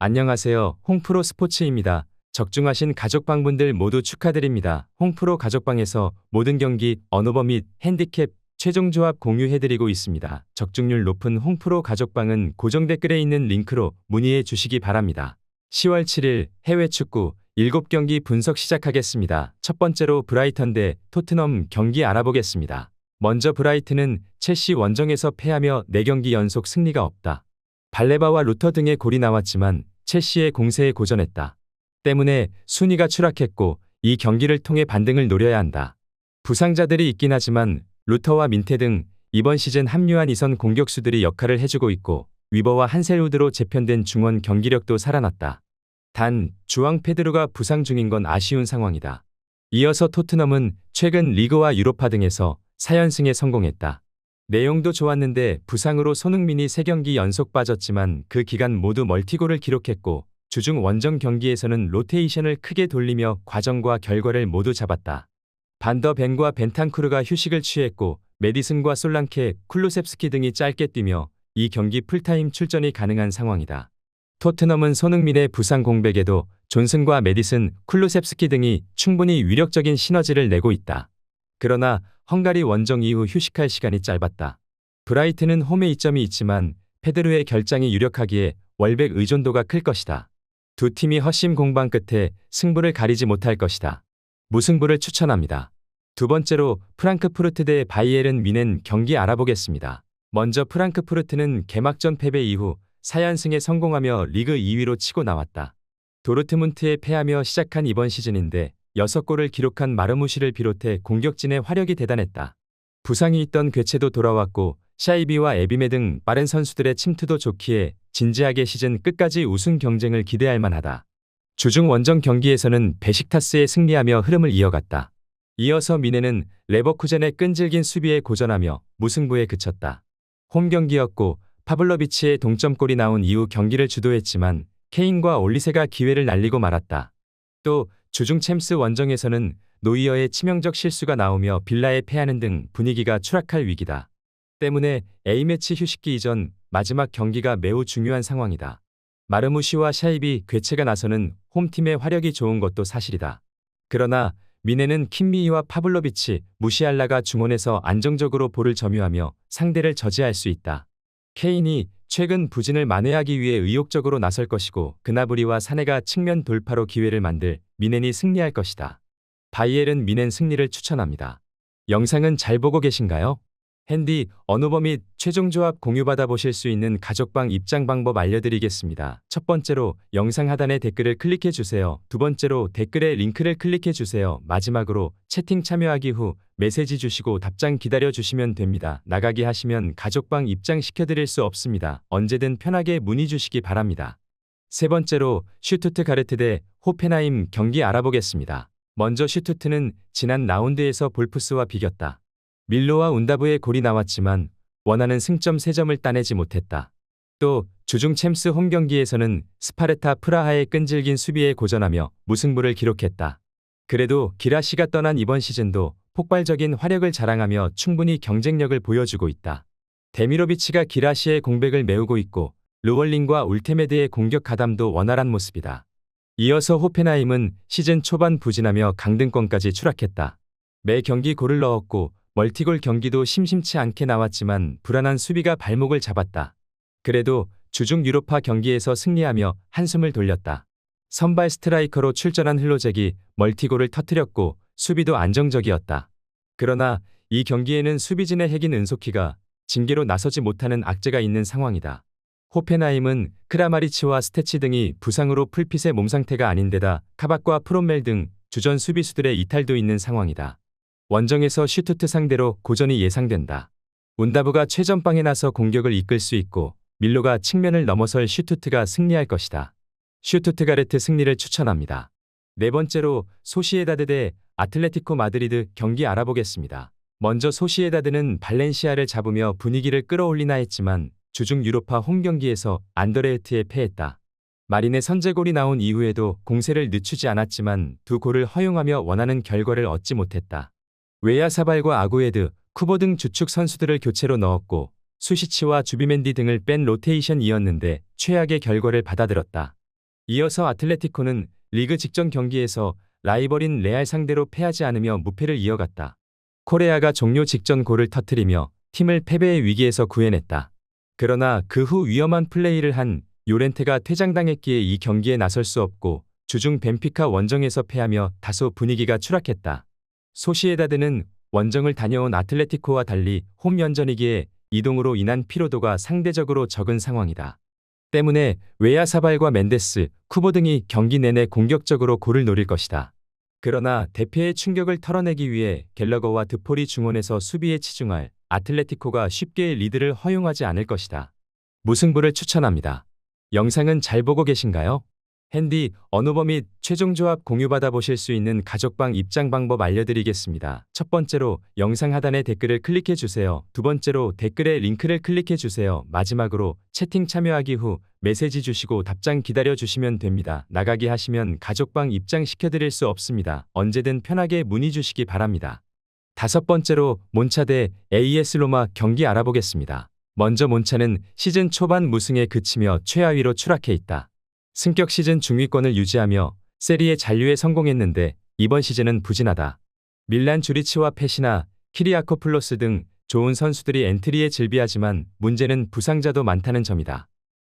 안녕하세요. 홍프로 스포츠입니다. 적중하신 가족방분들 모두 축하드립니다. 홍프로 가족방에서 모든 경기, 언오버 및 핸디캡, 최종 조합 공유해드리고 있습니다. 적중률 높은 홍프로 가족방은 고정 댓글에 있는 링크로 문의해 주시기 바랍니다. 10월 7일 해외 축구 7경기 분석 시작하겠습니다. 첫 번째로 브라이턴 대 토트넘 경기 알아보겠습니다. 먼저 브라이튼은 첼시 원정에서 패하며 4경기 연속 승리가 없다. 발레바와 루터 등의 골이 나왔지만 첼시의 공세에 고전했다. 때문에 순위가 추락했고 이 경기를 통해 반등을 노려야 한다. 부상자들이 있긴 하지만 루터와 민테 등 이번 시즌 합류한 이선 공격수들이 역할을 해주고 있고 위버와 한셀우드로 재편된 중원 경기력도 살아났다. 단 주앙 페드로가 부상 중인 건 아쉬운 상황이다. 이어서 토트넘은 최근 리그와 유로파 등에서 4연승에 성공했다. 내용도 좋았는데 부상으로 손흥민이 3경기 연속 빠졌지만 그 기간 모두 멀티골을 기록했고 주중 원정 경기에서는 로테이션을 크게 돌리며 과정과 결과를 모두 잡았다. 반더 벤과 벤탄쿠르가 휴식을 취했고 메디슨과 솔랑케, 쿨루셉스키 등이 짧게 뛰며 이 경기 풀타임 출전이 가능한 상황이다. 토트넘은 손흥민의 부상 공백에도 존슨과 메디슨, 쿨루셉스키 등이 충분히 위력적인 시너지를 내고 있다. 그러나 헝가리 원정 이후 휴식할 시간이 짧았다. 브라이튼은 홈에 이점이 있지만 페드로의 결장이 유력하기에 월백 의존도가 클 것이다. 두 팀이 헛심 공방 끝에 승부를 가리지 못할 것이다. 무승부를 추천합니다. 두 번째로 프랑크푸르트 대 바이에른 뮌헨 경기 알아보겠습니다. 먼저 프랑크푸르트는 개막전 패배 이후 4연승에 성공하며 리그 2위로 치고 나왔다. 도르트문트에 패하며 시작한 이번 시즌인데 6골을 기록한 마르무시를 비롯해 공격진의 화력이 대단했다. 부상이 있던 괴체도 돌아왔고 샤이비와 에비메 등 빠른 선수들의 침투도 좋기에 진지하게 시즌 끝까지 우승 경쟁을 기대할 만하다. 주중 원정 경기에서는 베식타스에 승리하며 흐름을 이어갔다. 이어서 뮌헨은 레버쿠젠의 끈질긴 수비에 고전하며 무승부에 그쳤다. 홈 경기였고 파블로비치의 동점골이 나온 이후 경기를 주도했지만 케인과 올리세가 기회를 날리고 말았다. 또 주중 챔스 원정에서는 노이어의 치명적 실수가 나오며 빌라에 패하는 등 분위기가 추락할 위기다. 때문에 A매치 휴식기 이전 마지막 경기가 매우 중요한 상황이다. 마르무시와 샤이비, 괴체가 나서는 홈팀의 화력이 좋은 것도 사실이다. 그러나 뮌헨은 킴미히와 파블로비치, 무시알라가 중원에서 안정적으로 볼을 점유하며 상대를 저지할 수 있다. 케인이 최근 부진을 만회하기 위해 의욕적으로 나설 것이고 그나브리와 사네가 측면 돌파로 기회를 만들 뮌헨이 승리할 것이다. 바이에른 뮌헨 승리를 추천합니다. 영상은 잘 보고 계신가요? 핸디, 언오버 및 최종 조합 공유받아 보실 수 있는 가족방 입장 방법 알려드리겠습니다. 첫 번째로 영상 하단에 댓글을 클릭해 주세요. 두 번째로 댓글에 링크를 클릭해 주세요. 마지막으로 채팅 참여하기 후 메시지 주시고 답장 기다려 주시면 됩니다. 나가기 하시면 가족방 입장 시켜드릴 수 없습니다. 언제든 편하게 문의 주시기 바랍니다. 세 번째로 슈투트가르트 대 호펜하임 경기 알아보겠습니다. 먼저 슈투트는 지난 라운드에서 볼프스와 비겼다. 밀로와 운다브의 골이 나왔지만 원하는 승점 3점을 따내지 못했다. 또 주중 챔스 홈 경기에서는 스파르타 프라하의 끈질긴 수비에 고전하며 무승부를 기록했다. 그래도 기라시가 떠난 이번 시즌도 폭발적인 화력을 자랑하며 충분히 경쟁력을 보여주고 있다. 데미로비치가 기라시의 공백을 메우고 있고 르월링과 울테메드의 공격 가담도 원활한 모습이다. 이어서 호펜하임은 시즌 초반 부진하며 강등권까지 추락했다. 매 경기 골을 넣었고 멀티골 경기도 심심치 않게 나왔지만 불안한 수비가 발목을 잡았다. 그래도 주중 유로파 경기에서 승리하며 한숨을 돌렸다. 선발 스트라이커로 출전한 흘로잭이 멀티골을 터뜨렸고 수비도 안정적이었다. 그러나 이 경기에는 수비진의 핵인 은소키가 징계로 나서지 못하는 악재가 있는 상황이다. 호펜하임은 크라마리치와 스테치 등이 부상으로 풀핏의 몸 상태가 아닌데다 카박과 프롬멜 등 주전 수비수들의 이탈도 있는 상황이다. 원정에서 슈투트 상대로 고전이 예상된다. 운다브가 최전방에 나서 공격을 이끌 수 있고 밀로가 측면을 넘어설 슈투트가 승리할 것이다. 슈투트가르트 승리를 추천합니다. 네 번째로 소시에다드 대 아틀레티코 마드리드 경기 알아보겠습니다. 먼저 소시에다드는 발렌시아를 잡으며 분위기를 끌어올리나 했지만 주중 유로파 홈 경기에서 안더레흐트에 패했다. 마린의 선제골이 나온 이후에도 공세를 늦추지 않았지만 두 골을 허용하며 원하는 결과를 얻지 못했다. 웨야사발과 아구에드, 쿠보 등 주축 선수들을 교체로 넣었고 수시치와 주비멘디 등을 뺀 로테이션이었는데 최악의 결과를 받아들었다. 이어서 아틀레티코는 리그 직전 경기에서 라이벌인 레알 상대로 패하지 않으며 무패를 이어갔다. 코레아가 종료 직전 골을 터뜨리며 팀을 패배의 위기에서 구해냈다. 그러나 그 후 위험한 플레이를 한 요렌테가 퇴장당했기에 이 경기에 나설 수 없고 주중 벤피카 원정에서 패하며 다소 분위기가 추락했다. 소시에다드는 원정을 다녀온 아틀레티코와 달리 홈 연전이기에 이동으로 인한 피로도가 상대적으로 적은 상황이다. 때문에 웨야사발과 멘데스, 쿠보 등이 경기 내내 공격적으로 골을 노릴 것이다. 그러나 대패의 충격을 털어내기 위해 갤러거와 드폴이 중원에서 수비에 치중할 아틀레티코가 쉽게 리드를 허용하지 않을 것이다. 무승부를 추천합니다. 영상은 잘 보고 계신가요? 핸디, 언어버 및 최종 조합 공유받아 보실 수 있는 가족방 입장 방법 알려드리겠습니다. 첫 번째로 영상 하단에 댓글을 클릭해 주세요. 두 번째로 댓글에 링크를 클릭해 주세요. 마지막으로 채팅 참여하기 후 메시지 주시고 답장 기다려 주시면 됩니다. 나가기 하시면 가족방 입장 시켜드릴 수 없습니다. 언제든 편하게 문의 주시기 바랍니다. 다섯 번째로 몬차 대 AS 로마 경기 알아보겠습니다. 먼저 몬차는 시즌 초반 무승에 그치며 최하위로 추락해 있다. 승격 시즌 중위권을 유지하며 세리에 잔류에 성공했는데 이번 시즌은 부진하다. 밀란 주리치와 페시나, 키리아코플로스 등 좋은 선수들이 엔트리에 질비하지만 문제는 부상자도 많다는 점이다.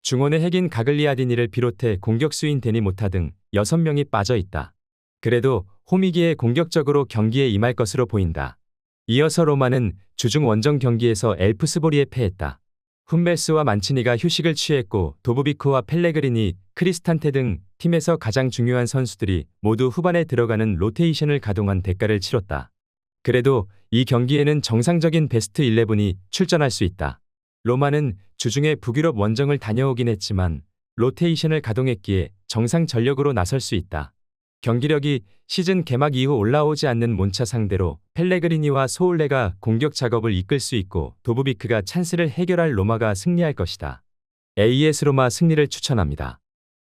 중원의 핵인 가글리아디니를 비롯해 공격수인 데니 모타 등 6명이 빠져 있다. 그래도 홈이기에 공격적으로 경기에 임할 것으로 보인다. 이어서 로마는 주중 원정 경기에서 엘프스보리에 패했다. 훈멜스와 만치니가 휴식을 취했고 도브비크와 펠레그리니, 크리스탄테 등 팀에서 가장 중요한 선수들이 모두 후반에 들어가는 로테이션을 가동한 대가를 치렀다. 그래도 이 경기에는 정상적인 베스트 11이 출전할 수 있다. 로마는 주중에 북유럽 원정을 다녀오긴 했지만 로테이션을 가동했기에 정상 전력으로 나설 수 있다. 경기력이 시즌 개막 이후 올라오지 않는 몬차 상대로 펠레그리니와 소울레가 공격 작업을 이끌 수 있고 도브비크가 찬스를 해결할 로마가 승리할 것이다. AS 로마 승리를 추천합니다.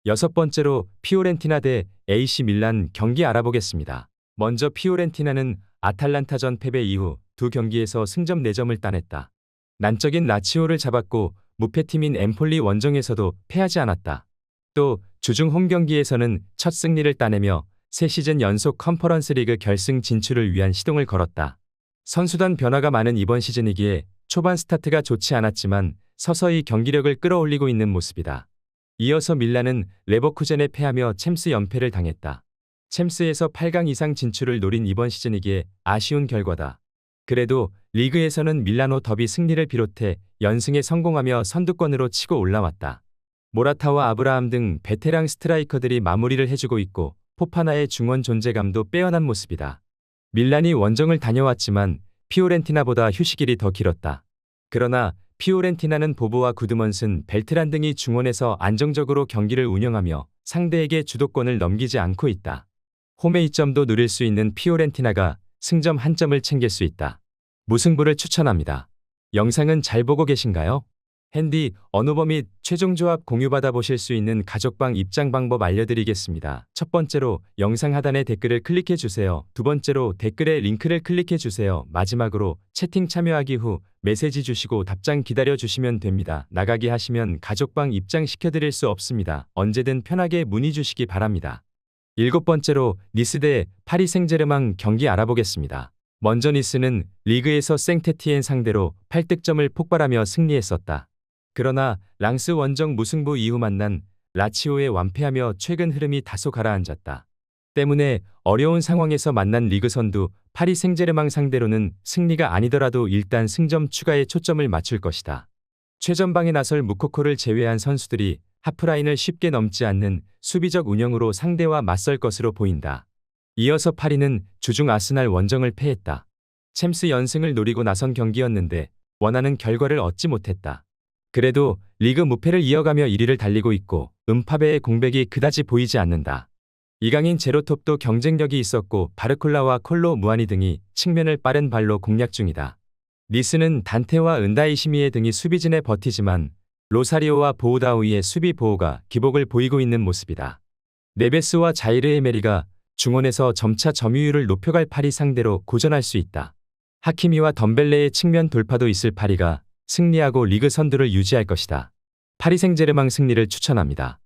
여섯 번째로 피오렌티나 대 AC 밀란 경기 알아보겠습니다. 먼저 피오렌티나는 아탈란타전 패배 이후 두 경기에서 승점 4점을 따냈다. 난적인 라치오를 잡았고 무패팀인 엠폴리 원정에서도 패하지 않았다. 또 주중 홈 경기에서는 첫 승리를 따내며 새 시즌 연속 컨퍼런스 리그 결승 진출을 위한 시동을 걸었다. 선수단 변화가 많은 이번 시즌이기에 초반 스타트가 좋지 않았지만 서서히 경기력을 끌어올리고 있는 모습이다. 이어서 밀란은 레버쿠젠에 패하며 챔스 연패를 당했다. 챔스에서 8강 이상 진출을 노린 이번 시즌이기에 아쉬운 결과다. 그래도 리그에서는 밀라노 더비 승리를 비롯해 연승에 성공하며 선두권으로 치고 올라왔다. 모라타와 아브라함 등 베테랑 스트라이커들이 마무리를 해주고 있고 포파나의 중원 존재감도 빼어난 모습이다. 밀란이 원정을 다녀왔지만 피오렌티나보다 휴식일이 더 길었다. 그러나 피오렌티나는 보보와 구드먼슨, 벨트란 등이 중원에서 안정적으로 경기를 운영하며 상대에게 주도권을 넘기지 않고 있다. 홈의 이점도 누릴 수 있는 피오렌티나가 승점 1점을 챙길 수 있다. 무승부를 추천합니다. 영상은 잘 보고 계신가요? 핸디, 언어버 및 최종 조합 공유받아 보실 수 있는 가족방 입장 방법 알려드리겠습니다. 첫 번째로 영상 하단에 댓글을 클릭해 주세요. 두 번째로 댓글에 링크를 클릭해 주세요. 마지막으로 채팅 참여하기 후 메시지 주시고 답장 기다려 주시면 됩니다. 나가기 하시면 가족방 입장 시켜드릴 수 없습니다. 언제든 편하게 문의 주시기 바랍니다. 일곱 번째로 니스 대 파리 생제르맹 경기 알아보겠습니다. 먼저 니스는 리그에서 생테티엔 상대로 8득점을 폭발하며 승리했었다. 그러나 랑스 원정 무승부 이후 만난 라치오에 완패하며 최근 흐름이 다소 가라앉았다. 때문에 어려운 상황에서 만난 리그 선두 파리 생제르맹 상대로는 승리가 아니더라도 일단 승점 추가에 초점을 맞출 것이다. 최전방에 나설 무코코를 제외한 선수들이 하프라인을 쉽게 넘지 않는 수비적 운영으로 상대와 맞설 것으로 보인다. 이어서 파리는 주중 아스날 원정을 패했다. 챔스 연승을 노리고 나선 경기였는데 원하는 결과를 얻지 못했다. 그래도 리그 무패를 이어가며 1위를 달리고 있고 음파베의 공백이 그다지 보이지 않는다. 이강인 제로톱도 경쟁력이 있었고 바르콜라와 콜로 무아니 등이 측면을 빠른 발로 공략 중이다. 니스는 단테와 은다이시미에 등이 수비진에 버티지만 로사리오와 보우다우이의 수비 보호가 기복을 보이고 있는 모습이다. 네베스와 자이르 에메리가 중원에서 점차 점유율을 높여갈 파리 상대로 고전할 수 있다. 하키미와 덤벨레의 측면 돌파도 있을 파리가 승리하고 리그 선두를 유지할 것이다. 파리 생제르맹 승리를 추천합니다.